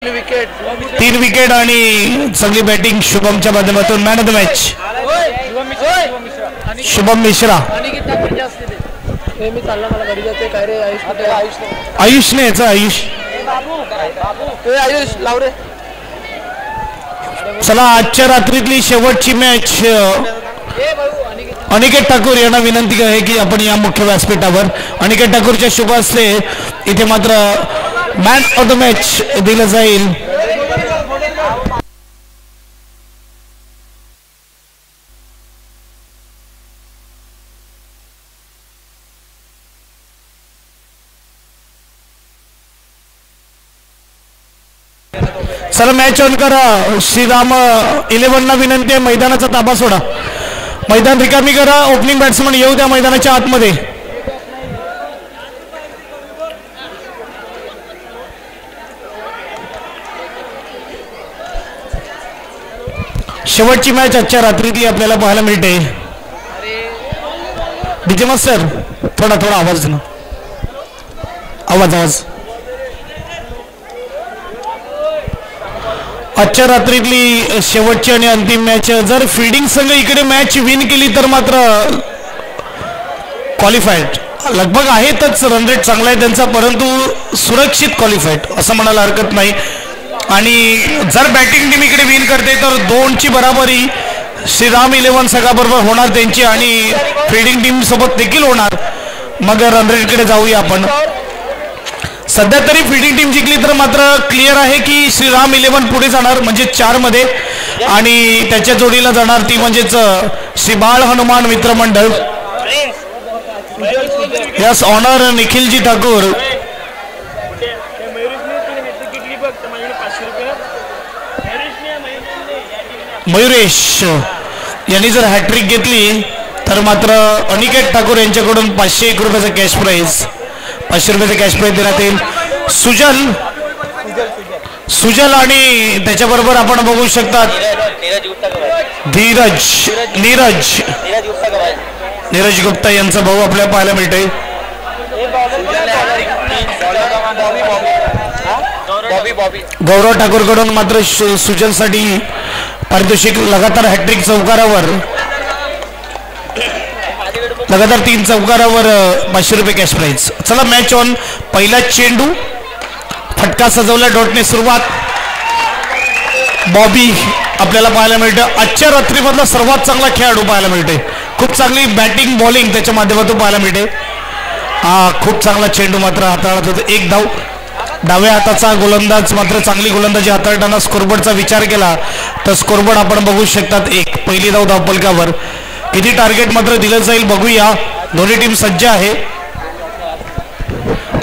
तीन विकेट आणि चांगली बॅटिंग शुभमच्या माध्यमातून man of the match Shubham Mishra. Ayush ने याचा आयुष चला आजच्या रात्रीतली शेवटची मॅच. अनिकेत ठाकूर यांना विनंती आहे की आपण या मुख्य व्यासपीठावर अनिकेत ठाकूरच्या शुभ हस्ते इथे मात्र मॅन ऑफ द मॅच दिलं जाईल. चला मॅच ऑन करा. श्रीराम 11 ला विनंती आहे मैदानाचा ताबा सोडा. मैदान रिकामी करा. ओपनिंग बॅट्समन येऊ द्या मैदानाच्या आतमध्ये. शेवटची मॅच आजच्या रात्रीतली आपल्याला पाहायला मिळते. डीजे मास्टर थोडा थोडा आवाज ना. आवाज आजच्या रात्रीतली शेवटची आणि अंतिम मॅच. जर फिल्डिंग संघ इकडे मॅच विन केली तर मात्र क्वालिफाईड लगभग आहेतच. रन रेट चांगला आहे त्यांचा, परंतु सुरक्षित क्वालिफाईड असं म्हणायला हरकत नाही. आणि जर बॅटिंग टीम इकडे विन करते तर 2ची बराबरी श्रीराम 11 संघाबरोबर होणार त्यांची आणि फिल्डिंग टीम सोबत देखील होणार. मग रन रेटकडे जाऊया आपण. सध्या तरी फिल्डिंग टीम जिंकली तर मात्र क्लिअर आहे की श्रीराम 11 पुढे जाणार म्हणजे 4 मध्ये आणि त्याच्या जोडीला जाणार ती म्हणजेच श्री बाळ हनुमान मित्रमंडळ. Yes honour निखिलजी Thakur. मयुरेश यांनी जर हॅट्रिक घेतली तर मात्र अनिकेत ठाकूर यांच्याकडून 501 रुपयाचा कॅश प्राइज 500 रुपयाचा कॅश प्राइज देण्यात येईल. सुजल आणि त्याच्याबरोबर आपण बघू शकतात नीरज गुप्ता यांचा भाऊ आपल्याला पाहायला मिळते. गौरव ठाकूर कडून मात्र सुजल साठी पारितोषिक लगातार हॅट्रिक चौकारावर लगातार 3 चौकारावर 500 रुपये कॅश प्राइज. चला मॅच ऑन. पहिला चेंडू फटका सजवला डॉटने सुरुवात. बॉबी आपल्याला पाहायला मिळतं. आजच्या रात्रीमधला सर्वात चांगला खेळाडू पाहायला मिळते. खूप चांगली बॅटिंग बॉलिंग त्याच्या माध्यमातून पाहायला मिळते. खूप चांगला चेंडू मात्र हाताळत होता. एक धाव. डाव्या हाताचा गोलंदाज मात्र चांगली गोलंदाजी हाताळताना स्कोरबोर्डचा विचार केला तर स्कोरबोर्ड आपण बघू शकतात. एक पहिली धाव धावपलकावर. किती टार्गेट मात्र दिलं जाईल बघूया. दोन्ही टीम सज्ज आहे.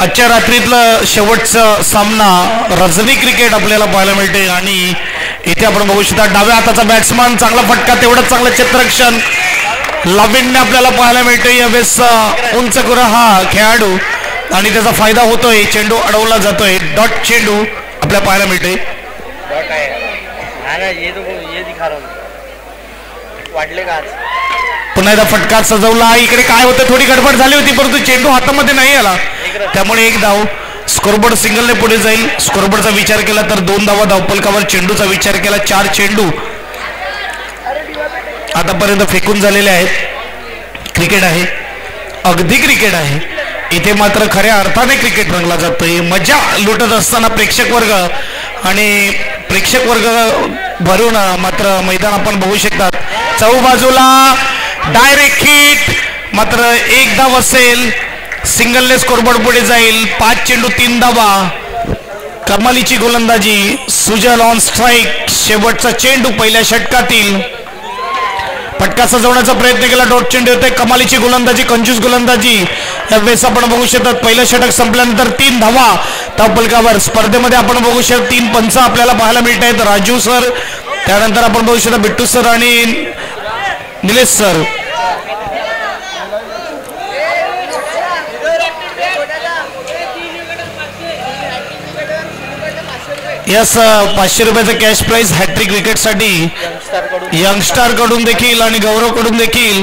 आजच्या रात्रीतला शेवटचा सामना रजनी क्रिकेट आपल्याला पाहायला मिळते आणि इथे आपण बघू शकता डाव्या हाताचा बॅट्समन चांगला फटका तेवढंच चांगलं क्षेत्ररक्षण लाविन्य आपल्याला पाहायला मिळते. यावेळेस उंच करून हा खेळाडू आणि त्याचा फायदा होतोय. चेंडू अडवला जातोय. डॉट चेंडू आपल्याला पाहायला मिळते. पुन्हा एकदा फटका सजवला. इकडे काय होतं थोडी गडबड झाली होती परंतु चेंडू हातामध्ये नाही आला त्यामुळे एक धाव. स्कोरबोर्ड सिंगलने पुढे जाईल. स्कोरबोर्डचा विचार केला तर 2 धावा धावपलकावर. चेंडूचा विचार केला 4 चेंडू आतापर्यंत फेकून झालेले आहेत. क्रिकेट आहे, अगदी क्रिकेट आहे. इथे मात्र खऱ्या अर्थाने क्रिकेट रंगला जातोय. मजा लुटत असताना प्रेक्षक वर्ग भरून मात्र मैदान आपण बघू शकतात. चौबाजूला डायरेक्ट हिट मात्र 1 धाव असेल. सिंगलने स्कोरबोर्ड पुढे जाईल. 5 चेंडू 3 धावा. कमालीची गोलंदाजी. सुजल ऑन स्ट्राईक. शेवटचा चेंडू पहिल्या षटकातील. फटका सजवण्याचा प्रयत्न केला. डॉट चेंडू होते. कमालीची गोलंदाजी, कंजूस गोलंदाजी. यावेळेस आपण बघू शकतात पहिलं षटक संपल्यानंतर 3 धावा धावपलकावर. स्पर्धेमध्ये आपण बघू शकतो 3 पंच आपल्याला पाहायला मिळत आहेत. राजू सर, त्यानंतर आपण बघू शकतो बिट्टू सर आणि निलेश सर. यस 500 रुपयाचा कॅश प्राइज हॅट्रिक विकेटसाठी यंगस्टार कडून देखील आणि गौरव कडून देखील.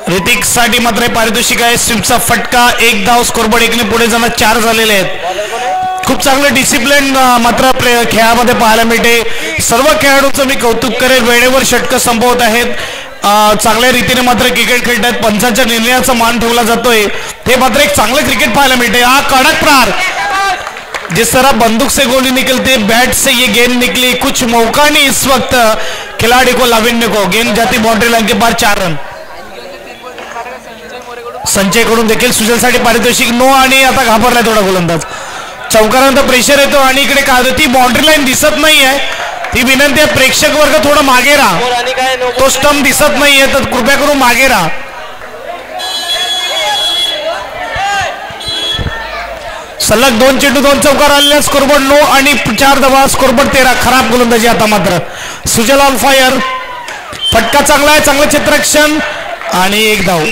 ऋतिक साठी मात्र पारितोषिक आहे. स्वीपचा फटका 1 धाव. स्कोरबोर्ड 1 ने पुढे जाणार. 4 झालेले आहेत. खूप चांगलं डिसिप्लिन मात्र खेळामध्ये पाहायला मिळते. सर्व खेळाडूंचं मी कौतुक करेल, वेळेवर षटकं संपवत आहेत, चांगल्या रीतीने मात्र क्रिकेट खेळत आहेत. पंचांच्या निर्णयाचा मान ठेवला जातोय, हे मात्र एक चांगलं क्रिकेट पाहायला मिळते. हा कडक प्रहार, जिस तरह बंदूक से गोली निकलती है, बैट से ये गेंद निकली, कुछ मौका नहीं इस वक्त खिलाड़ी को, लाविन्य को. गेंद जाती बाउंड्री लाइन के बाहर, 4 रन. संजय कडून देखील सुजलसाठी पारितोषिक नो, आणि आता घाबरलाय थोडा गोलंदाज. चौकारानंतर प्रेशर येतो आणि इकडे ती बाउंड्री लाईन दिसत नाहीये. ही विनंती आहे, प्रेक्षक वर्ग थोडं मागे राहा, तो स्टंप दिसत नाहीये तर कृपया करून मागे राहा. सलग 2 चेंडू 2 चौकार आलेल्या, स्कोरबोर्ड 9 आणि 4 धावा, स्कोरबोर्ड 13. खराब गोलंदाजी आता मात्र. सुजल ऑन फायर, फटका चांगला आहे, चांगलं क्षेत्ररक्षण आणि 1 धाव.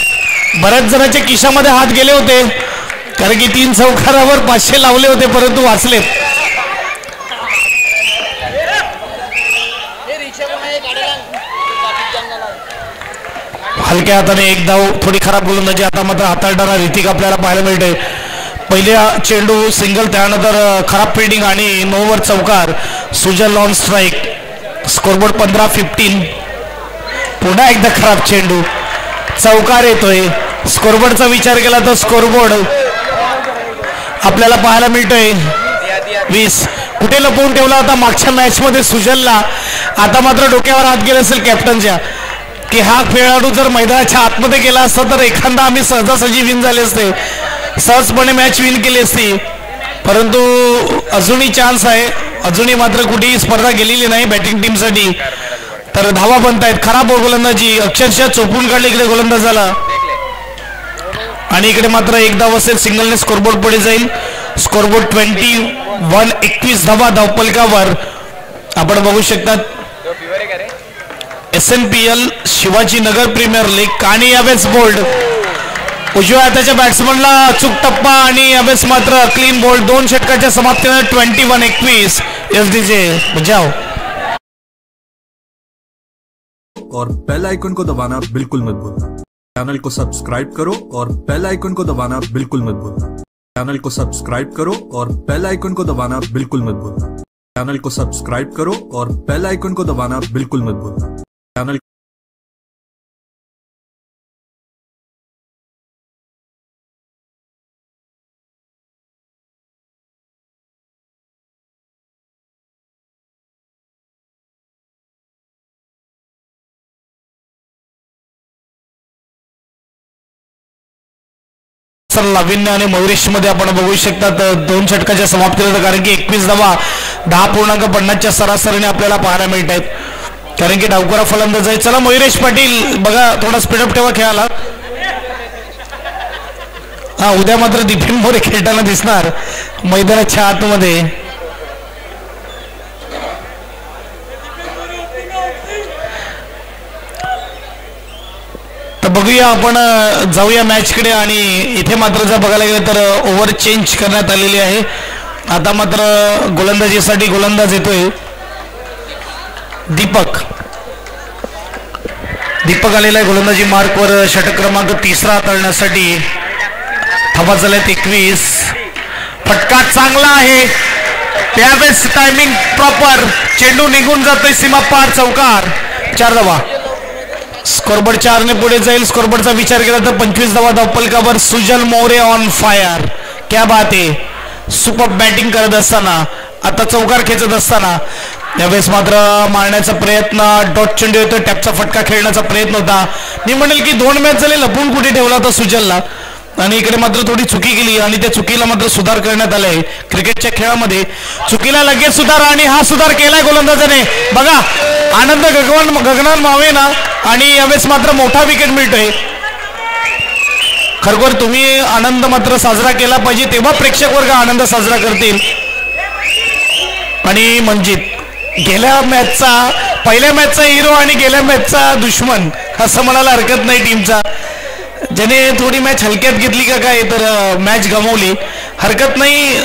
बऱ्याच जणांच्या खिशामध्ये हात गेले होते, कारण की 3 चौकारावर 500 लावले होते, परंतु वाचलेत. हलक्या हाताने 1 धाव. थोडी खराब गोलंदाजी आता मात्र हाताळणारा ऋतिक आपल्याला पाहायला मिळते. पहिल्या चेंडू सिंगल, त्यानंतर खराब फिल्डिंग आणि 9 वर चौकार. सुजल ऑन स्ट्राईक, स्कोरबोर्ड 15-15. पुन्हा एकदा खराब चेंडू, चौकार येतोय. स्कोरबोर्डचा विचार केला तर स्कोरबोर्ड आपल्याला पाहायला मिळतोय 20. कुठे लपवून ठेवला होता मागच्या मॅच मध्ये सुजलला, आता मात्र डोक्यावर हात गेला असेल कॅप्टनच्या, की हा खेळाडू जर मैदानाच्या आतमध्ये गेला असता तर एखादा आम्ही सहजासहजी विन झाले असते, सहजपणे मॅच विन केली असती. परंतु अजूनही चान्स आहे, अजूनही मात्र कुठेही स्पर्धा गेलेली नाही बॅटिंग टीमसाठी. तर धावा बनतायत. खराब गोलंदाजी, अक्षरशः चोपून काढले इकडे गोलंदाजाला, आणि इकडे मात्र 1 धाव असेल, सिंगलने स्कोरबोर्ड पुढे जाईल. स्कोरबोर्ड 21, 21 धावा धावपलकावर. आपण बघू शकतात SNPL शिवाजीनगर प्रीमियर लीग, आणि यावेळेस बोल्ड उजव्या हाताच्या बॅट्समनला अचूक टप्पा, आणि यावेळेस मात्र क्लीन बोल्ड. 2 षटकाच्या समाप्तीने 21-21. SDJ बजाव. और बेल आइकन को दबाना बिल्कुल मत भूलना. चैनल को सब्सक्राइब करो और बेल आइकन को दबाना बिल्कुल मत भूलना. चैनल को सब्सक्राइब करो और बेल आइकन को दबाना बिल्कुल मत भूलना. चैनल को सब्सक्राइब करो और बेल आइकन को दबाना बिल्कुल मत भूलना. चैनल लाविन्य आणि मयुरेश मध्ये आपण बघू शकतात 2 षटकाच्या समाप्तीनंतर, कारण की 21 धावा 10.50च्या सरासरीने आपल्याला पाहायला मिळत आहेत, कारण की डावकरा फलंदाज आहे. चला मयुरेश पाटील बघा, थोडा स्पीडअप ठेवा खेळाला. उद्या मात्र दीपिन मोरे खेळताना दिसणार मैदानाच्या आतमध्ये. तर बघूया, आपण जाऊया मॅचकडे. आणि इथे मात्र जर बघायला गेलं तर ओव्हर चेंज करण्यात आलेली आहे. आता मात्र गोलंदाजीसाठी गोलंदाज येतोय दीपक आलेला आहे गोलंदाजी मार्कवर. षटक क्रमांक 3 हाताळण्यासाठी. धावा झाल्यात 21. फटका चांगला आहे, त्यावेळेस टायमिंग प्रॉपर, चेंडू निघून जातोय सीमा पार, चौकार. 4 धावा. स्कोरबोर्ड 4 ने पुढे जाईल. स्कोरबोर्डचा विचार केला तर 25 धावा धावपलकावर. सुजल मोरे ऑन फायर. क्या बात आहे, सुपर बॅटिंग करत असताना, आता चौकार खेचत असताना यावेळेस मात्र मारण्याचा प्रयत्न, डॉट चेंडू येतो, टॅपचा फटका खेळण्याचा प्रयत्न होता. मी म्हणेल की 2 मॅच झाले लपून कुठे ठेवला होता सुजलला, आणि इकडे मात्र थोडी चुकी केली, आणि त्या चुकीला मात्र सुधार करण्यात आलाय क्रिकेटच्या खेळामध्ये. चुकीला लगेच सुधार, आणि हा सुधार केलाय गोलंदाजाने. बघा, आनंद गगनान मावेना, आणि यावेळेस मात्र मोठा विकेट मिळतोय. खरोखर तुम्ही आनंद मात्र साजरा केला पाहिजे, तेव्हा प्रेक्षक वर्ग आनंद साजरा करतील. आणि मंजित गेल्या मॅचचा, पहिल्या मॅचचा हिरो आणि गेल्या मॅचचा दुश्मन असं म्हणायला हरकत नाही टीमचा, ज्याने थोडी मॅच हलक्यात घेतली का काय तर मॅच गमावली. हरकत नाही,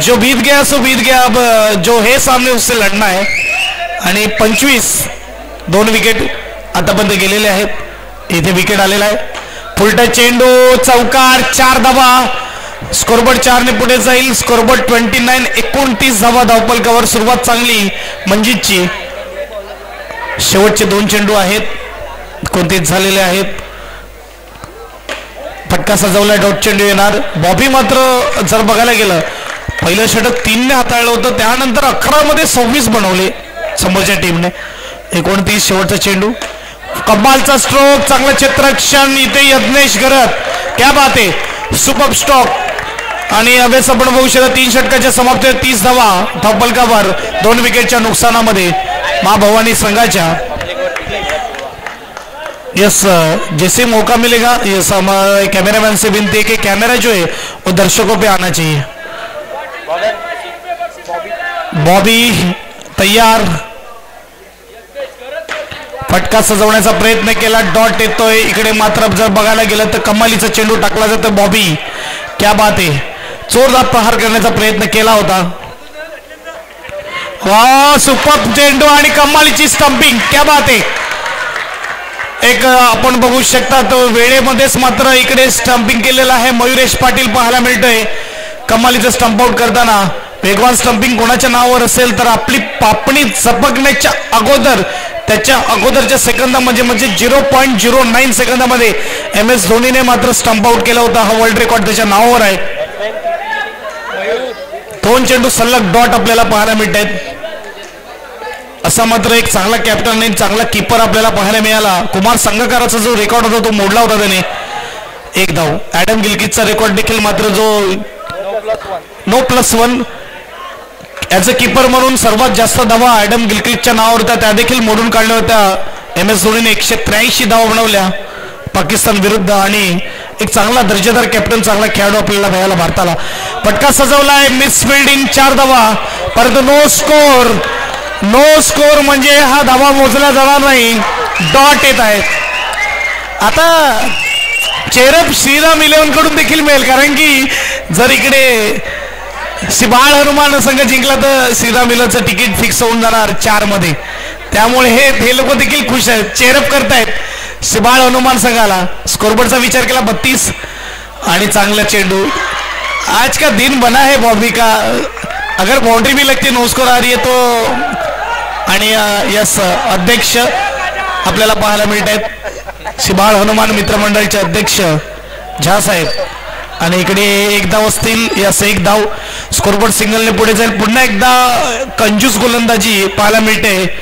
जो बीत गया सो बीत गया, अब जो है सामने उससे लढना है. आणि 25 2 विकेट आतापर्यंत गेलेले आहेत. इथे विकेट आलेला आहे. फुलटा चेंडू, चौकार, 4 धावा. स्कोरबोर्ड 4 ने पुढे जाईल. स्कोरबोर्ड 29. 29 धावा धावपलकावर. सुरुवात चांगली मंजितची. शेवटचे 2 चेंडू आहेत, कोणतेच झालेले आहेत. फटका सजवला, डॉट चेंडू येणार. बॉबी मात्र जर बघायला गेलं पहिलं षटक 3 ने हाताळलं होतं, त्यानंतर 11 मध्ये 26 बनवले समोरच्या टीमने. 29 शेवटचा चेंडू. कमालचा स्ट्रोक, चांगला क्षेत्ररक्षण इथे यज्ञेश गरत. क्या बात आहे, सुपर स्ट्रोक. आणि अभ्यास आपण बघू शकता 3 षटकाच्या समाप्तीत 30 धावा धावपलकावर. 2 विकेटच्या नुकसानामध्ये मां भवानी संघाच्या. यस, जैसे मौका मिलेगा यस, हमारे कैमरामैन से विनती है कि कैमरा जो है वो दर्शकों पे आना चाहिए. बॉबी तयार. फटका सजवण्याचा प्रयत्न केला, डॉट येतोय. इकडे मात्र जर बघायला गेलं तर कमालीचा चेंडू टाकला जातो. बॉबी क्या बात आहे, जोरदार प्रहार करण्याचा प्रयत्न केला होता. वा, सुपर चेंडू आणि कमालीची स्टंपिंग. क्या बात आहे. एक आपण बघू शकता तो वेळेमध्येच मात्र इकडे स्टंपिंग केलेलं आहे. मयुरेश पाटील पाहायला मिळतोय कमालीचं स्टंप आउट करताना. वेगवान स्टंपिंग कोणाच्या नावावर असेल तर आपली पापणी झपकण्याच्या अगोदर, त्याच्या अगोदरच्या सेकंदामध्ये म्हणजे 0.09 सेकंदामध्ये MS धोनीने मात्र स्टंप आउट केला होता. हा वर्ल्ड रेकॉर्ड त्याच्या नावावर आहे. 2 चेंडू सलग डॉट आपल्याला पाहायला मिळत आहेत. असा मात्र एक चांगला कॅप्टन आणि चांगला कीपर आपल्याला पाहायला मिळाला. कुमार संगकाराचा जो रेकॉर्ड होता तो मोडला होता त्याने. 1 धाव. ॲडम गिलक्रिस्टचा रेकॉर्ड देखील मात्र जो No+1 ॲज अ कीपर म्हणून सर्वात जास्त धावा ॲडम गिलक्रिस्टच्या नावावर होत्या, त्या देखील मोडून काढल्या होत्या. MS धोनीने 183 धावा बनवल्या पाकिस्तान विरुद्ध. आणि एक चांगला दर्जेदार कॅप्टन, चांगला खेळाडू आपल्याला बघायला भारताला. फटका सजवलाय, मिस फिल्डिंग, 4 धावा. परंतु नो स्कोर. नो स्कोर म्हणजे हा धावा मोजला जाणार नाही. डॉट येत आहेत. आता चेरप श्रीराम 11 कडून देखील मिळेल, कारण की जर इकडे शिबाळ हनुमान संघ जिंकला तर श्रीराम 11चं तिकीट फिक्स होऊन जाणार 4 मध्ये. त्यामुळे हे लोक देखील खुश आहेत, चेरप करतायत शिबाळ हनुमान संघाला. स्कोरबोर्डचा विचार केला 32 आणि चांगला चेंडू. आज का दिन बना है बॉबी का. अगर बाउंड्री भी लगती नो स्कोर आ रही है तो. आणि यस, अध्यक्ष आपल्याला पाहायला मिळत आहेत शिबाळ हनुमान मित्रमंडळाचे अध्यक्ष झा साहेब. आणि इकडे 1 धाव असतील. यस, 1 धाव. स्कोरबोर्ड सिंगलने पुढे जाईल. पुन्हा एकदा कंजूस गोलंदाजी पाहायला मिळते.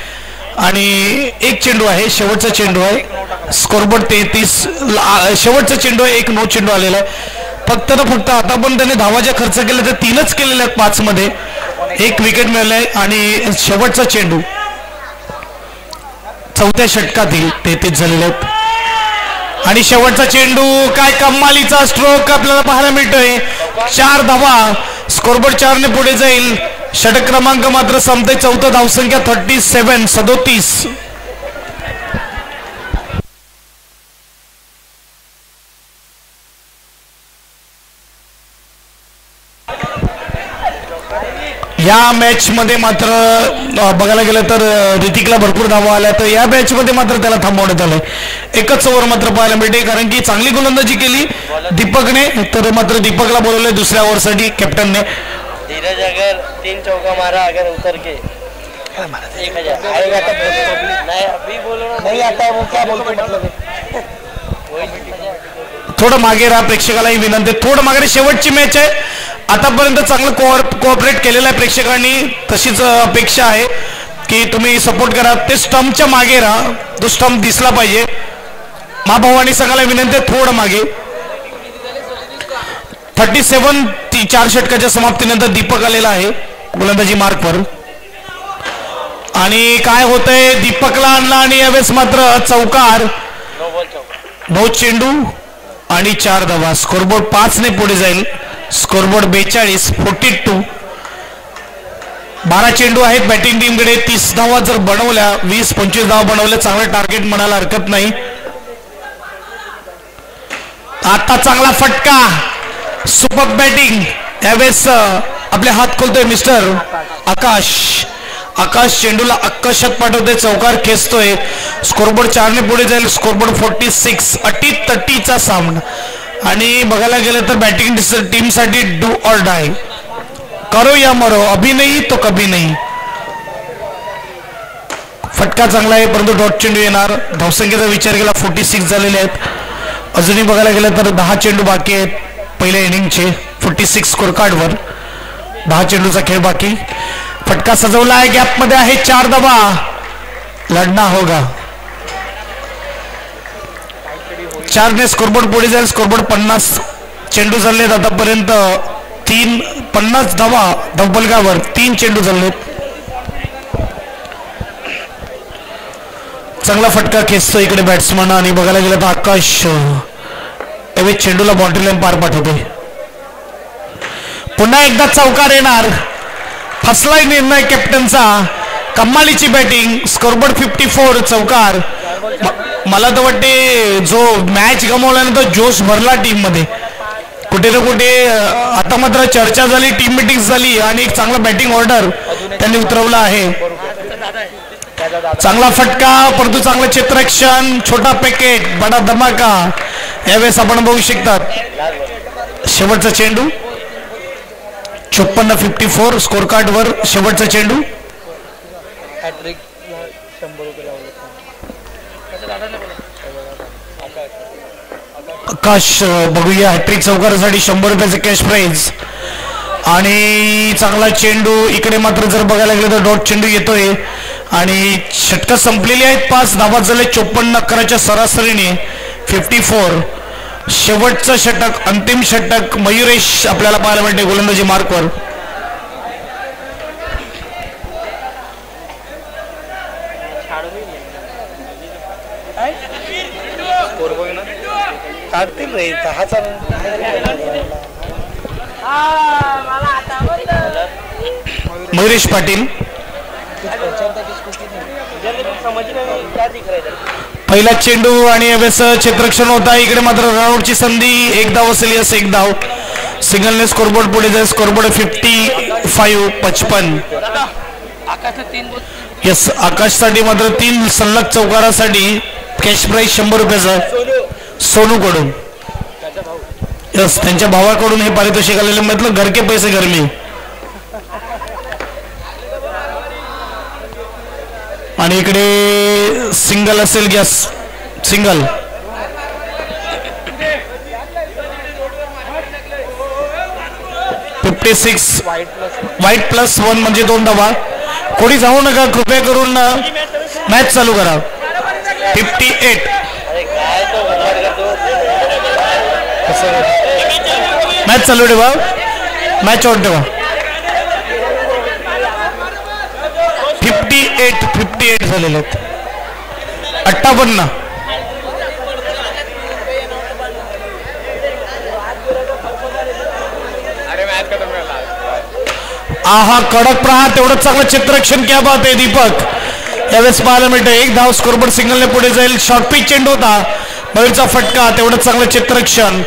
आणि 1 चेंडू आहे, शेवटचा चेंडू आहे. स्कोरबोर्ड 33. शेवटचा चेंडू आहे, 1 नो चेंडू आलेला आहे. फक्त ना फक्त आता पण त्याने धावा ज्या खर्च केल्या त्या 3च केलेल्या आहेत 5 मध्ये. 1 विकेट मिळालंय. आणि शेवटचा चेंडू 4थ्या षटकातील 33 झालेले आहेत. आणि शेवटचा चेंडू, काय कमालीचा स्ट्रोक आपल्याला पाहायला मिळतोय. 4 धावा. स्कोरबोर्ड 4 ने पुढे जाईल. षटक क्रमांक मात्र संपते. 4था धावसंख्या 37. या मॅच मध्ये मात्र बघायला गेलं तर ऋतिकला भरपूर धावा आल्या, तर या मॅच मध्ये मात्र त्याला थांबवण्यात आलंय. 1च ओव्हर मात्र पाहायला मिळते, कारण की चांगली गोलंदाजी केली दीपकने, तर मात्र दीपकला बोलवलंय दुसऱ्या ओव्हरसाठी कॅप्टनने. धीरज अगर 3 चौका मारा अगर उतर के 1000 आएगा तो नहीं, अभी बोलो नहीं आता है वो क्या बोलते मतलब थोडं मागे राहा. प्रेक्षकालाही विनंती, थोडं मागे. शेवटची मॅच आहे. आतापर्यंत चांगलं कोऑपरेट केलेलं आहे प्रेक्षकांनी. तशीच अपेक्षा आहे की तुम्ही सपोर्ट करा. ते स्टंपच्या मागे राहा, तो स्टंप दिसला पाहिजे. मां भवानी संघाला विनंती, थोडं मागे. 37. 4 षटकाच्या समाप्तीनंतर दीपक आलेला आहे गोलंदाजी मार्कवर. आणि काय होतंय, दीपकला आणला आणि यावेळेस मात्र चौकार. 9 चेंडू आणि 4 धावा. स्कोरबोर्ड 5 ने पुढे जाईल. स्कोरबोर्ड 42. 42. 12 चेंडू आहेत बॅटिंग टीमकडे. 30 धावा जर बनवल्या, 20-25 धावा बनवल्या, चांगलं टार्गेट म्हणायला हरकत नाही. आता चांगला फटका, सुपर बॅटिंग. यावेळेस आपले हात खोलतोय मिस्टर आकाश. आकाश चेंडूला आकाशात पाठवतोय, चौकार खेचतोय. स्कोरबोर्ड 4 ने पुढे जाईल. स्कोरबोर्ड 46. 30चा सामना. आणि बघायला गेलं तर बॅटिंग टीमसाठी डू ऑर डाय, करो या मरो, अभी नाही तो कभी नाही. फटका चांगला आहे परंतु डॉट चेंडू येणार. धावसंख्येचा विचार केला 46 झालेले आहेत. अजूनही बघायला गेलं तर 10 चेंडू बाकी आहेत पहिल्या इनिंगचे. 46 स्कोर कार्डवर 10 चेंडूचा खेळ बाकी. फटका सजवला आहे, गॅप मध्ये आहे, 4 धावा, लढना होगा. 4 ने स्कोरबोर्ड पुढे जाईल. स्कोरबोर्ड 50 चेंडू झालेत आतापर्यंत. 50 धावा धबलगावर 3 चेंडू झालेत. चांगला फटका खेचतो इकडे बॅट्समन आणि बघायला गेलं तर आकाश एवढे चेंडूला बाउंड्री लाईन पार पाठवते. पुन्हा एकदा चौकार येणार. फसलाय निर्णय कॅप्टनचा. कमालीची बॅटिंग. स्कोरबोर्ड 54 चौकार. मला तर वाटते जो मॅच गमावल्यानंतर जोश भरला टीम मध्ये कुठे ना कुठे. आता मात्र चर्चा झाली, टीम मिटिंग झाली आणि एक चांगला बॅटिंग ऑर्डर त्यांनी उतरवला आहे. चांगला फटका परंतु चांगलं चित्रक्षण. छोटा पॅकेट बडा धमाका यावेळेस आपण बघू शकतात. शेवटचा चेंडू 54 स्कोर कार्ड वर शेवटचा चेंडू. आकाश बघूया हॅट्रिक चौकारासाठी 100 रुपयाचे कॅश प्राइज आणि चांगला चेंडू. इकडे मात्र जर बघायला गेलं तर डॉट चेंडू येतोय आणि षटकं संपलेली आहेत. 5 धावा झाले 54 अकराच्या सरासरीने. 54 शेवटचं षटक, अंतिम षटक मयुरेश आपल्याला पाहायला मिळते गोलंदाजी मार्कवर. मयुरेश पाटील पहिला चेंडू आणि यावेळेस क्षेत्ररक्षण होता. इकडे मात्र रनआउटची संधी. 1 धाव असेल, यस 1 धाव. सिंगलने स्कोरबोर्ड पुढे जाईल. स्कोरबोर्ड 55. यस आकाशसाठी मात्र 3 सलग चौकारासाठी कॅश प्राइज 100 रुपयाचा सोनू कडून. यस त्यांच्या भावाकडून हे पारितोषिक आलेले. मतलब घर के पैसे घर में. आणि इकडे सिंगल असेल, गॅस सिंगल. व्हाईट प्लस 1 म्हणजे 2 धावा. कोणी जाऊ नका कृपया करून मॅच चालू करा. 58 मॅच चालू ठेवा. मॅच ऑन ठेवा. 58 झालेले आहेत. 58 आहा कडक प्रहार. तेवढं चांगलं चित्ररक्षण. क्या बात आहे दीपक. यावेळेस पाहायला मिळतं 1 धाव. स्कोरबोर्ड सिंगलने पुढे जाईल. शॉर्ट पिच चेंडू होता. मयूरचा फटका. तेवढं चांगलं चित्ररक्षण.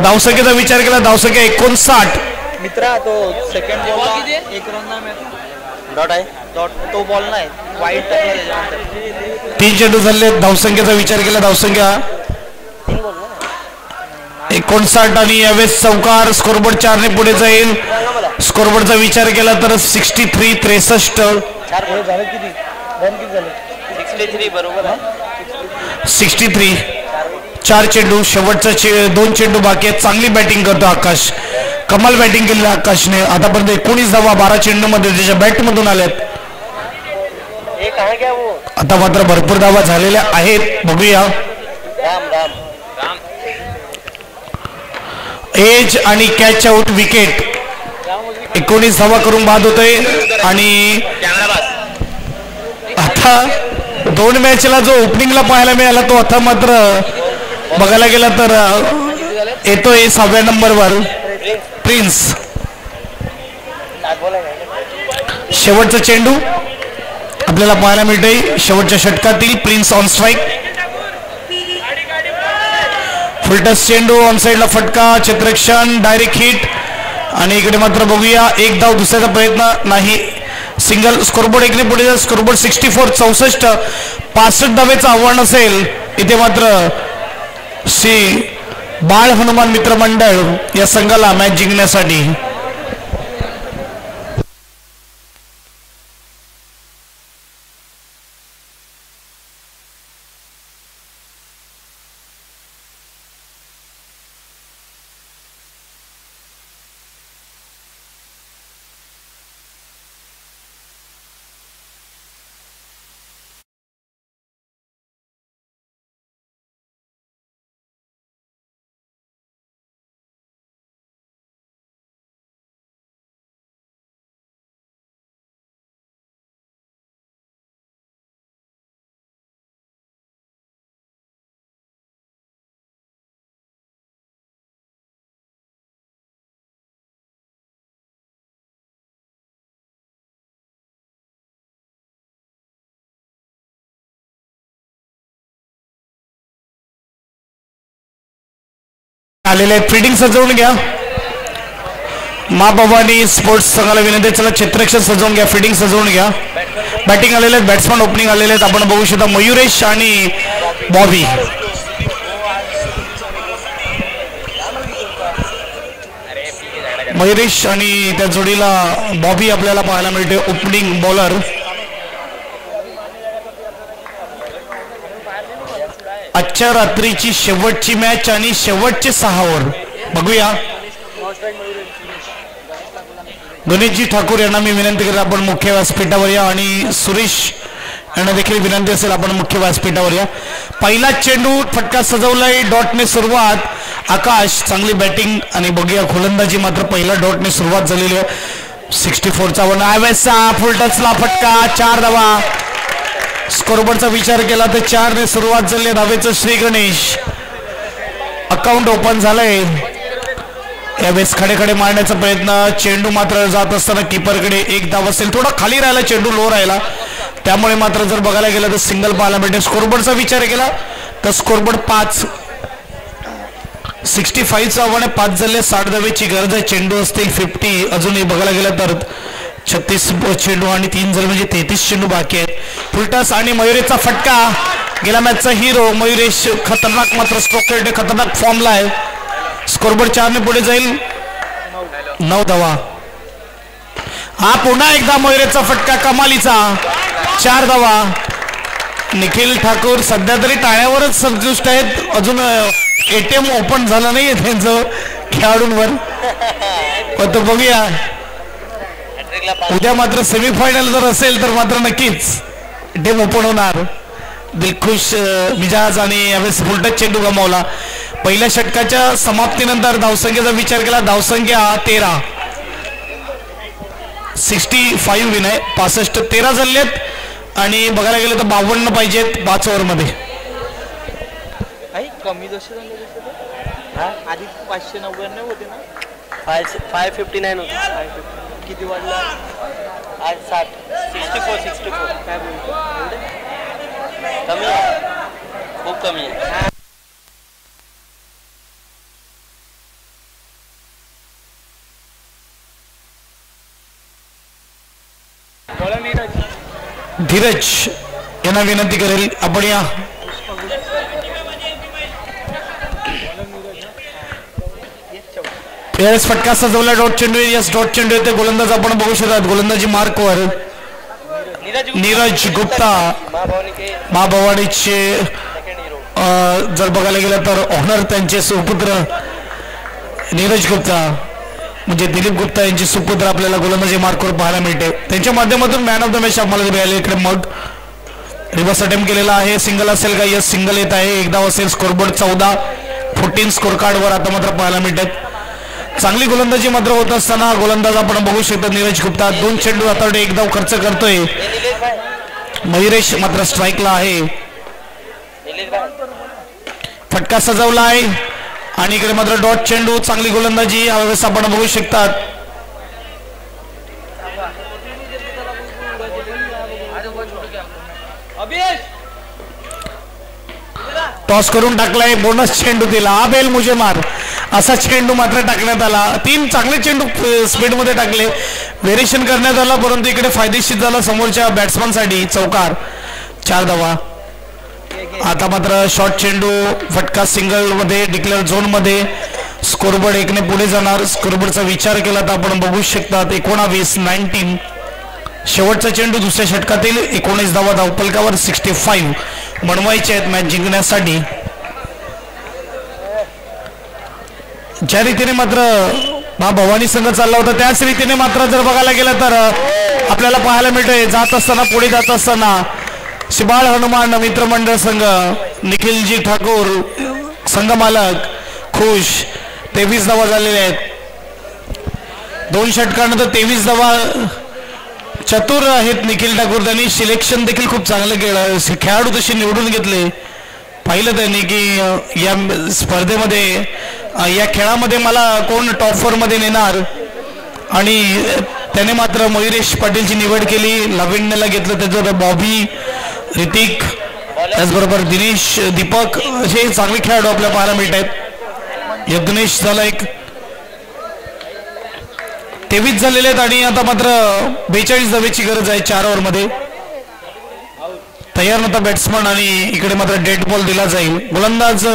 धावसंख्येचा विचार केला. धावसंख्या 59. मित्रा तो सेकंड बॉल 1 रन डॉट आहे. डॉट तो बॉल नाही वाईट. 3 चेंडू झाले. धावसंख्येचा विचार केला. धावसंख्या 59 आणि यावेळेस चौकार. स्कोरबोर्ड 4 ने पुढे जाईल. स्कोरबोर्डचा विचार केला तर 63. 63 4 चेंडू. शेवटचा 2 चेंडू बाकी आहेत. चांगली बॅटिंग करतो आकाश. कमाल बॅटिंग केली आकाशने. आतापर्यंत 19 धावा 12 चेंडू मध्ये त्याच्या बॅट मधून आल्यात. आता मात्र भरपूर धावा झालेल्या आहेत. बघूया. एज आणि कॅच आउट विकेट. 19 धावा करून बाद होतोय आणि आता 2 मॅचला जो ओपनिंगला पाहायला मिळाला तो आता मात्र बघायला गेला तर येतोय 6व्या नंबरवर प्रिन्स. शेवटचा चेंडू आपल्याला पाहायला मिळतोय. शेवटच्या षटकातील प्रिन्स ऑन स्ट्राईक. फुलटस चेंडू ऑन साईडला फटका. चित्ररक्षण डायरेक्ट हिट आणि इकडे मात्र बघूया 1 धाव. दुसऱ्याचा प्रयत्न नाही. सिंगल. स्कोरबोर्ड 1 ने पुढे जाईल. स्कोरबोर्ड 64 65 धावेचं आव्हान असेल. इथे मात्र बाळ हनुमान मित्र मंडळ या संघाला मॅच जिंकण्यासाठी आलेले फिटिंग सजवून घ्या. माँ भवानी स्पोर्ट्स संघाला विनंती, चला क्षेत्ररक्षण सजवून घ्या, फिटिंग सजवून घ्या. बॅटिंग आलेले आहेत, बॅट्समन ओपनिंग आलेले आहेत. आपण बघू शकता मयुरेश आणि बॉबी. मयुरेश आणि त्या जोडीला बॉबी आपल्याला पाहायला मिळते, ओपनिंग बॉलर. आजच्या रात्रीची शेवटची मॅच आणि शेवटचे 6 ओव्हर बघूया. गणेशजी ठाकूर यांना मी विनंती करतो आपण मुख्य व्यासपीठावर या आणि सुरेश यांना देखील विनंती असेल आपण मुख्य व्यासपीठावर या. पहिला चेंडू फटका सजवलाय, डॉटने सुरुवात. आकाश चांगली बॅटिंग आणि बघूया गोलंदाजी मात्र पहिला डॉटने सुरुवात झालेली आहे. 64चा वन आवेसा फुल टचला फटका, 4 धावा. स्कोरबोर्डचा विचार केला तर 4 ने सुरुवात झाली. धावेचं श्री गणेश अकाउंट ओपन झालंय. यावेळेस खडे मारण्याचा प्रयत्न, चेंडू मात्र जात असताना कीपरकडे 1 धाव असेल. थोडा खाली राहिला चेंडू, लो राहिला, त्यामुळे मात्र जर बघायला गेलं तर सिंगल पाहायला मिळते. स्कोरबोर्डचा विचार केला तर स्कोरबोर्ड 5. 65चा आव्हान 5 झाले, 60 धावेची गरज आहे. चेंडू असतील 50, अजूनही बघायला गेलं तर 36 चेंडू आणि 3 झाले म्हणजे 33 चेंडू बाकी आहेत. फुलटस आणि मयुरेशचा फटका, गेल्या मॅचचा हिरो मयुरेश खतरनाक मात्र स्ट्रोक रेट खतरनाक फॉर्मला आहे. स्कोरबोर्ड 4 ने पुढे जाईल, 9 धावा. हा पुन्हा एकदा मयुरेशचा फटका कमालीचा, 4 धावा. निखिल ठाकूर सध्या तरी टाळ्यावरच संतुष्ट आहेत, अजून ATM ओपन झालं नाही त्यांचं खेळाडूंवर. तो बघूया उद्या मात्र सेमीफायनल जर असेल तर मात्र नक्कीच ATM ओपन होणार. दिलखुश मिजाज आणि यावेळेस फुलटच चेंडू गमावला. पहिल्या षटकाच्या समाप्तीनंतर धावसंख्येचा विचार केला, धावसंख्या 13. 65 विन आहे, 65 13 झालेत आणि बघायला गेलं तर 52 पाहिजेत 5 ओव्हरमध्ये. कमी जसे आधी 599 होते ना, 559 होते. किती वाढला आज? 64 काय बोलतो, कमी आहे, खूप कमी आहे. धीरज यांना विनंती करेल आपण या. यावेळेस फटका सजवला, डॉट चेंडू. यस, डॉट चेंडू येते. गोलंदाज आपण बघू शकतात, गोलंदाजी मार्कवर नीरज गुप्ता, माँ भवानीचे जर बघायला गेलं तर ऑनर त्यांचे सुपुत्र नीरज गुप्ता म्हणजे दिलीप गुप्ता यांचे सुपुत्र आपल्याला गोलंदाजी मार्कवर पाहायला मिळते. त्यांच्या माध्यमातून मॅन ऑफ द मॅच आम्हाला मिळाले. इकडे मग रिव्हर्स अटेम्प्ट केलेला आहे, सिंगल असेल का? यस, सिंगल येत आहे. 1 धाव असेल. स्कोरबोर्ड 14. 14 स्कोर कार्डवर आता मात्र पाहायला मिळतात. चांगली गोलंदाजी मात्र होत असताना गोलंदाज आपण बघू शकतो नीरज गुप्ता 2 चेंडू हातावर 1 धाव खर्च करतोय. मयुरेश मात्र स्ट्राईकला आहे. फटका सजवला आहे आणि इकडे मात्र डॉट चेंडू. चांगली गोलंदाजी यावेळेस आपण बघू शकतात. टॉस करून टाकलाय, बोनस चेंडू दिला. आबेल मुझे मार असा चेंडू मात्र टाकण्यात आला. 3 चांगले चेंडू स्पीड मध्ये टाकले, व्हेरिएशन करण्यात आला, परंतु इकडे फायदेशीर झाला समोरच्या बॅट्समनसाठी. चौकार, 4 धावा. आता मात्र शॉर्ट चेंडू फटका सिंगल मध्ये डिक्लेअर झोन मध्ये स्कोरबोर्ड 1 ने पुढे जाणार. स्कोरबोर्डचा विचार केला तर आपण बघू शकतात 19 शेवटचा चेंडू दुसऱ्या षटकातील 19 धावा धावफलकावर 65 बनवायचे आहेत मॅच जिंकण्यासाठी. ज्या रीतीने मात्र भवानी संघ चालला होता त्याच रीतीने मात्र जर बघायला गेलं तर आपल्याला पाहायला मिळतंय जात असताना पुढे जात असताना शिबाळ हनुमान मित्रमंडळ संघ निखिलजी ठाकूर संघ मालक खुश 23 धावा झालेले आहेत. 2 षटकानंतर 23 धावा. चतुर आहेत निखिल ठाकूर. त्यांनी सिलेक्शन देखील खूप चांगलं केलं. खेळाडू तसे निवडून घेतले. पाहिलं त्यांनी की या स्पर्धेमध्ये या खेळामध्ये मला कोण टॉप 4 मध्ये नेणार आणि त्याने मात्र मयुरेश पाटीलची निवड केली. लाविण्याला घेतलं त्याच्यावर बॉबी ऋतिक त्याचबरोबर दिनेश दीपक असे चांगले खेळाडू आपल्याला पाहायला मिळत आहेत. यज्ञेश झाला एक 23 झालेले आहेत आणि आता मात्र 42 धावेची गरज आहे 4 ओव्हरमध्ये. तयार नव्हता बॅट्समन आणि इकडे मात्र डेड बॉल दिला जाईल. गोलंदाज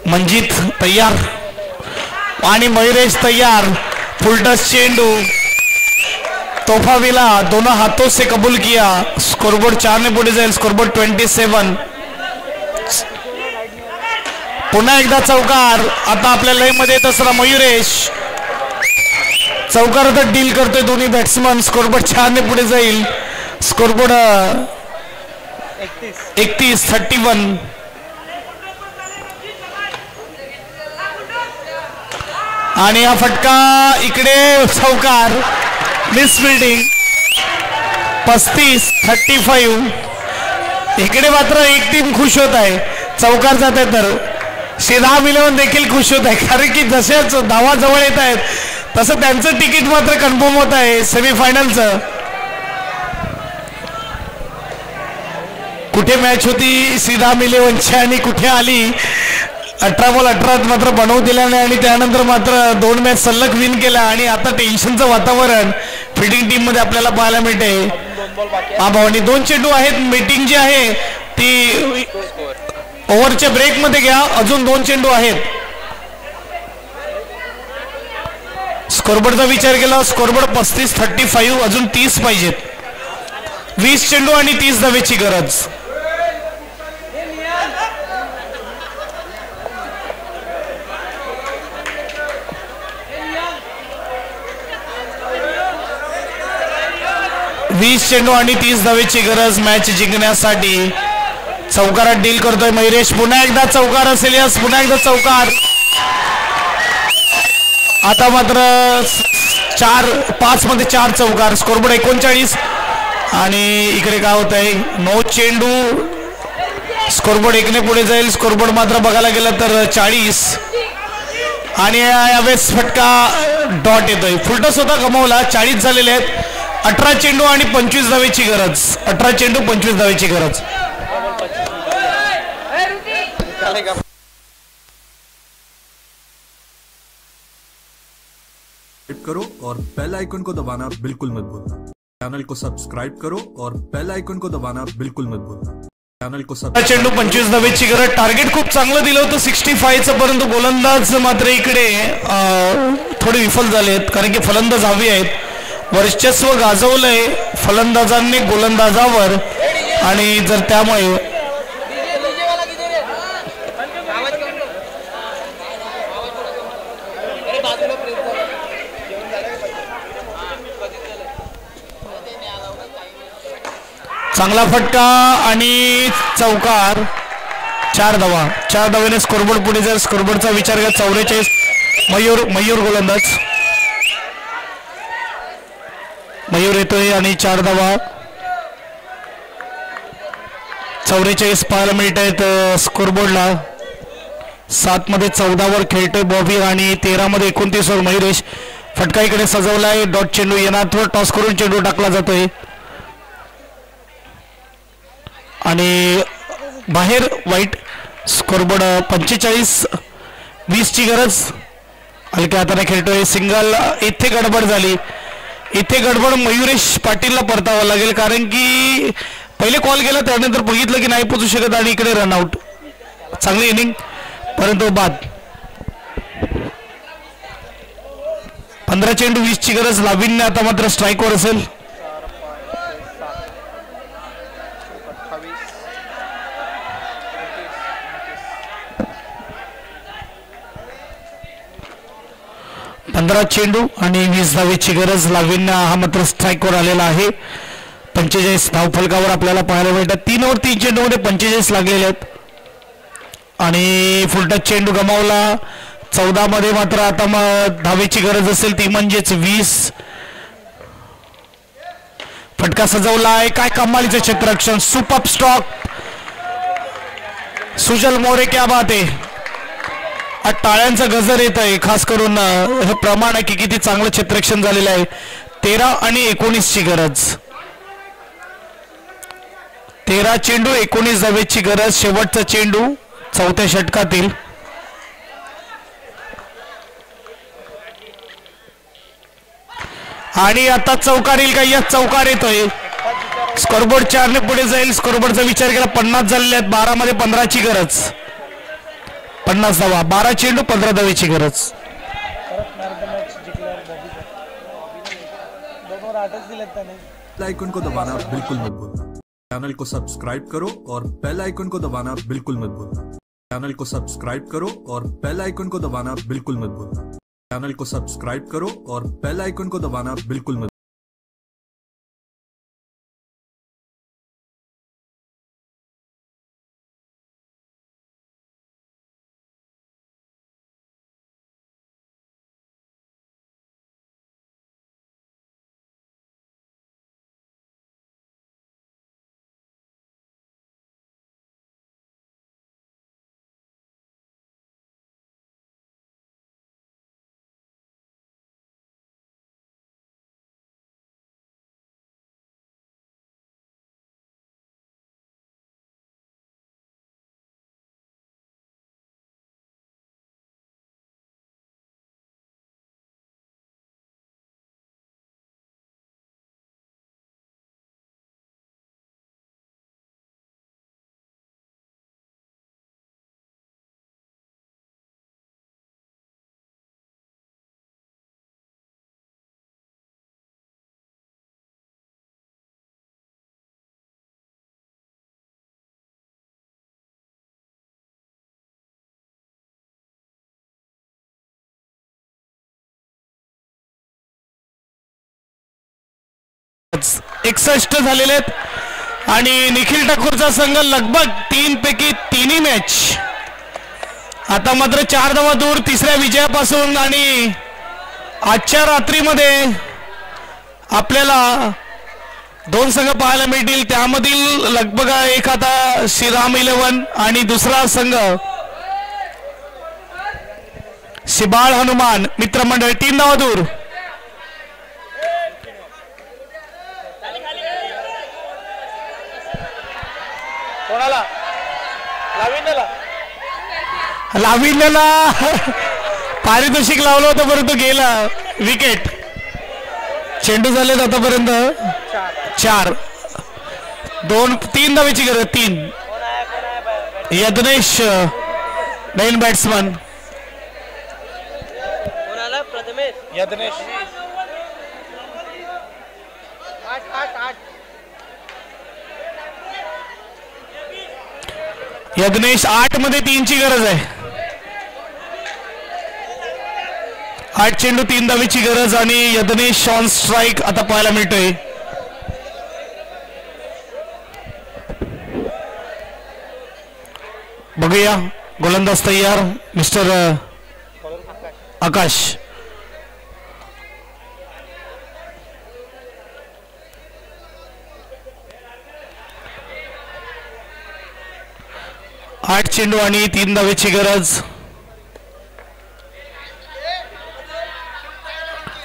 मंजित तयार आणि मयुरेश तयार. फुलटस चेंडू तोफाविला दोनों हाथों से कबूल किया. स्कोरबोर्ड 4 ने पुढे जाईल. स्कोरबोर्ड 27. पुन्हा एकदा चौकार. आता आपल्या लय मध्ये येत असताना मयुरेश चौकारात डील करतोय दोन्ही बॅट्समन. स्कोरबोर्ड 4 ने पुढे जाईल. स्कोरबोर्ड 31. आणि हा फटका इकडे चौकार मिस फिल्डिंग 35. इकडे मात्र एक टीम खुश होत आहे. चौकार जात आहे तर श्रीराम इलेव्हन देखील खुश होत आहे कारण की जसेच धावा जवळ येत आहेत तसं त्यांचं तिकीट मात्र कन्फर्म होत आहे सेमीफायनलचं. कुठे मॅच होती श्रीराम इलेव्हनची आणि कुठे आली. 18 बॉल 18 मात्र बनवू दिला नाही आणि त्यानंतर मात्र 2 मॅच सलग विन केला आणि आता टेन्शनचं वातावरण फिल्डिंग टीम मध्ये आपल्याला पाहायला मिळते. भावानी 2 चेंडू आहेत. मीटिंग जी आहे ती ओव्हरच्या ब्रेक मध्ये घ्या. अजून 2 चेंडू आहेत. स्कोरबोर्डचा विचार केला. स्कोरबोर्ड 35 अजून 30 पाहिजेत. 20 चेंडू आणि 30 धावेची गरज. चेंडू आणि 30 धावेची गरज मॅच जिंकण्यासाठी. चौकारात डील करतोय मयुरेश. पुन्हा एकदा चौकार असेल. यस पुन्हा एकदा चौकार. आता मात्र 5 मध्ये 4 चौकार. स्कोरबोर्ड 39 आणि इकडे काय होत आहे 9 चेंडू. स्कोरबोर्ड 1 ने पुढे जाईल. स्कोरबोर्ड मात्र बघायला गेलं तर 40 आणि यावेळेस फटका डॉट येतोय. फुलटस होता गमावला. 40 झालेले आहेत. 18 चेंडू आणि 25 धावेची गरज. 18 चेंडू 25 धावेची गरज. करो और बेल आइकन को दबाना बिल्कुल मत भूलना. चैनल को सब्सक्राइब करो और बेल आइकन को दबाना बिल्कुल मत भूलना. चैनल को चेंडू 25 धावेची गरज. टार्गेट खूप चांगलं दिलं होतं 65चं परंतु गोलंदाज मात्र इकडे थोडे विफल झालेत कारण की फलंदाज हवी आहेत. वर्चस्व गाजवलंय फलंदाजांनी गोलंदाजावर आणि जर त्यामुळे चांगला फटका आणि चौकार. 4 धावा. 4 धावेने स्कोरबोर्ड पुढे जर स्कोरबोर्डचा विचार केला 44. मयूर गोलंदाज. मयूर येतोय आणि 4 धावा. 44 पाहायला मिळत आहेत स्कोरबोर्डला. 7 मध्ये 14 वर खेळतोय बॉबी आणि 13 मध्ये 29 वर मयुरेश. फटका इकडे सजवलाय. डॉट चेंडू येणार. थोडं टॉस करून चेंडू टाकला जातोय आणि बाहेर वाईट. स्कोरबोर्ड 45. 20 ची गरज. हलक्या हाताने खेळतोय सिंगल. इथे गडबड झाली. इथे गडबड मयुरेश पाटीलला परतावं लागेल कारण की पहिले कॉल केला त्यानंतर बघितलं की नाही पोचू शकत आणि इकडे रनआउट. चांगली इनिंग परंतु बाद. 15 चेंडू 20 ची गरज. लाविन्य आता मात्र स्ट्राईकवर असेल. चेंडू आणि 20 धावेची गरज. लाविन्य हा मात्र स्ट्राईकवर आलेला आहे. 45 धावफलकावर आपल्याला पाहायला मिळतात. 3 ओव्हर 3 चेंडूमध्ये 45 लागलेले आहेत आणि फुलटच चेंडू गमावला. 14 मध्ये मात्र आता धावेची गरज असेल ती म्हणजेच 20. फटका सजवला आहे. काय कमालीचं क्षेत्ररक्षण. सुपर स्टॉक सुजल मोरे. क्या बात आहे. टाळ्यांचा गजर येत आहे. खास करून हे प्रमाण आहे की किती चांगलं क्षेत्ररक्षण झालेलं आहे. 13 आणि 19 ची गरज. 13 चेंडू 19 धावेची गरज. शेवटचा चेंडू 4थ्या षटकातील. आणि आता चौकार येईल का. या चौकार येतोय. स्कोरबोर्ड 4 ने पुढे जाईल. स्कोरबोर्डचा विचार केला 50 झालेले आहेत. 12 मध्ये 15 ची गरज. 50 धावा. 12 चेंडू 15 धावेची गरज. बेल आइकन को दबाना बिल्कुल मत भूलना. चैनल को सब्सक्राइब करो और बेल आइकन को दबाना बिल्कुल मत भूलना. चैनल को सब्सक्राइब करो और बेल आइकन को दबाना बिल्कुल मत भूलना. चैनल को सब्सक्राइब करो और बेल आइकन को दबाना बिल्कुल मत. एकसष्ट झालेले आहेत आणि निखिल ठाकूरचा संघ लगभग 3 पैकी 3 मॅच. आता मात्र 4 धावा दूर तिसऱ्या विजयापासून आणि आजच्या रात्रीमध्ये आपल्याला 2 संघ पाहायला मिळतील. त्यामधील लगभग एक आता श्रीराम 11 आणि दुसरा संघ शिबाळ हनुमान मित्रमंडळ. 3 धावा दूर. लाविन्यला पारितोषिक लावलं होतं परंतु गेला. विकेट. चेंडू झालेत आतापर्यंत 4. 3 धावेची गरज. 3. यज्ञेश नवीन बॅट्समन. यज्ञेश यज्ञेश 8 मध्ये 3 ची गरज आहे. 8 चेंडू 3 धावेची गरज आणि यज्ञेश ऑन स्ट्राईक आता पाहायला मिळतोय. बघूया गोलंदाज तयार मिस्टर आकाश. आठ चेंडू आणि 3 धावेची गरज.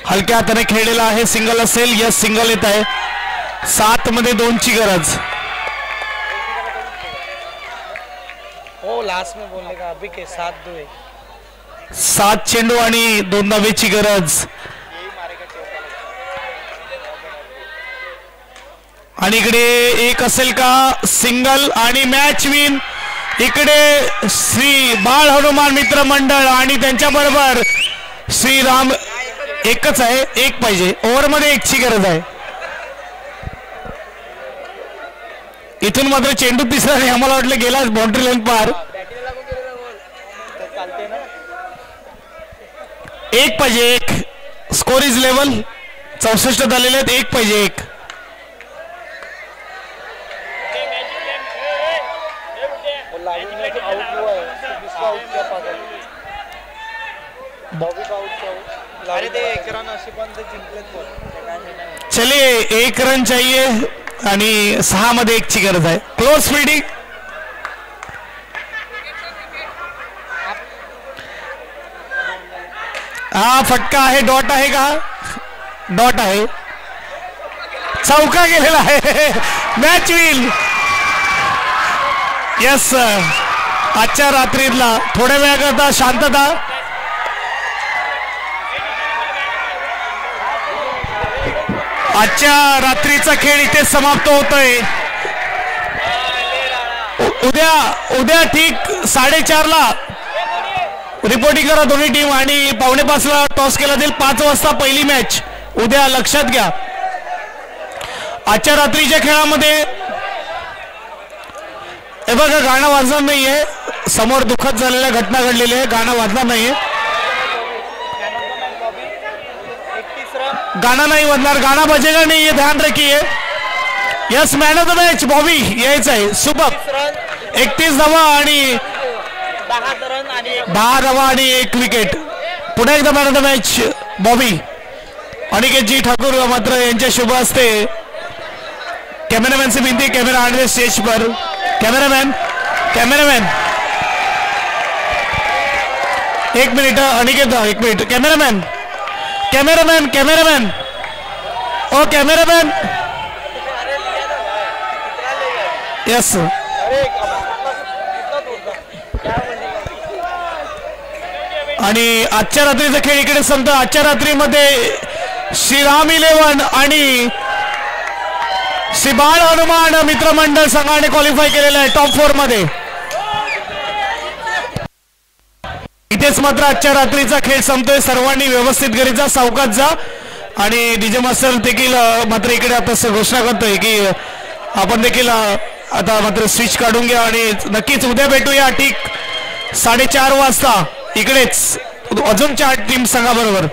हलक्या हाताने खेळलेला आहे. सिंगल असेल. यस सिंगल येत आहे. 7 मध्ये 2 ची गरज. ओ लास्ट में बोलने का अभी के 7-2 है. 7 चेंडू आणि 2 धावेची गरज. आणि इकडे एक असेल का सिंगल आणि मॅच विन. इकडे श्री बाळ हनुमान मित्र मंडळ आणि त्यांच्या बरोबर श्रीराम. एकच आहे, एक पाहिजे. ओव्हर मध्ये 1ची गरज आहे. इथून मात्र चेंडू तिसरा नाही. आम्हाला वाटलं गेला बाउंड्री लाईन पार. 1 पाहिजे 1. Score is level. 64 झालेले आहेत. 1 पाहिजे 1. चलिए 1 रन चाहिए आणि 6 मध्ये 1ची गरज आहे. Close fielding. हा फटका आहे. डॉट आहे का? डॉट आहे. चौका गेलेला आहे. Match win. Yes sir. आजच्या रात्रीला थोड्या वेळाकरता शांतता. आजच्या रात्रीचा खेळ इथे समाप्त होतोय. उद्या ठीक 4:30ला रिपोर्टिंग करा दोन्ही टीम आणि 4:45ला टॉस केला जाईल. 5 वाजता पहिली मॅच उद्या. लक्षात घ्या आजच्या रात्रीच्या खेळामध्ये हे बघा गाणं वाजणार नाहीये. समोर दुःखद झालेल्या घटना घडलेल्या आहे. गाणं वाजणार नाहीये. गाना नहीं वाजणार. गाना बजेगा नहीं, ये ध्यान रखिए. Yes man of the match Bobby यायचं आहे. सुपर. 31 धावा आणि 10 धावा आणि 1 विकेट. पुन्हा एकदा man of the match Bobby. अनिकेतजी ठाकूर मात्र यांच्या शुभ हस्ते. कॅमेरामॅन से विनती, कॅमेरा आणले स्टेज पर. Cameraman 1 minute. Aniket 1 minute. Cameraman ओ कॅमेरामॅन. यस आणि आजच्या रात्रीचा खेळ इकडे संपतो. आजच्या रात्रीमध्ये श्रीराम 11 आणि श्री बाळ हनुमान मित्रमंडळ संघाने क्वालिफाय केलेला आहे टॉप 4 मध्ये. इथेच मात्र आजच्या रात्रीचा खेळ संपतोय. सर्वांनी व्यवस्थित घरी जा, सावकाश जा. आणि डीजे मास्टर देखील मात्र इकडे आता घोषणा करतोय की आपण देखील आता मात्र स्विच काढून घ्या आणि नक्कीच उद्या भेटूया ठीक 4:30 वाजता इकडेच अजून 4 टीम संघाबरोबर.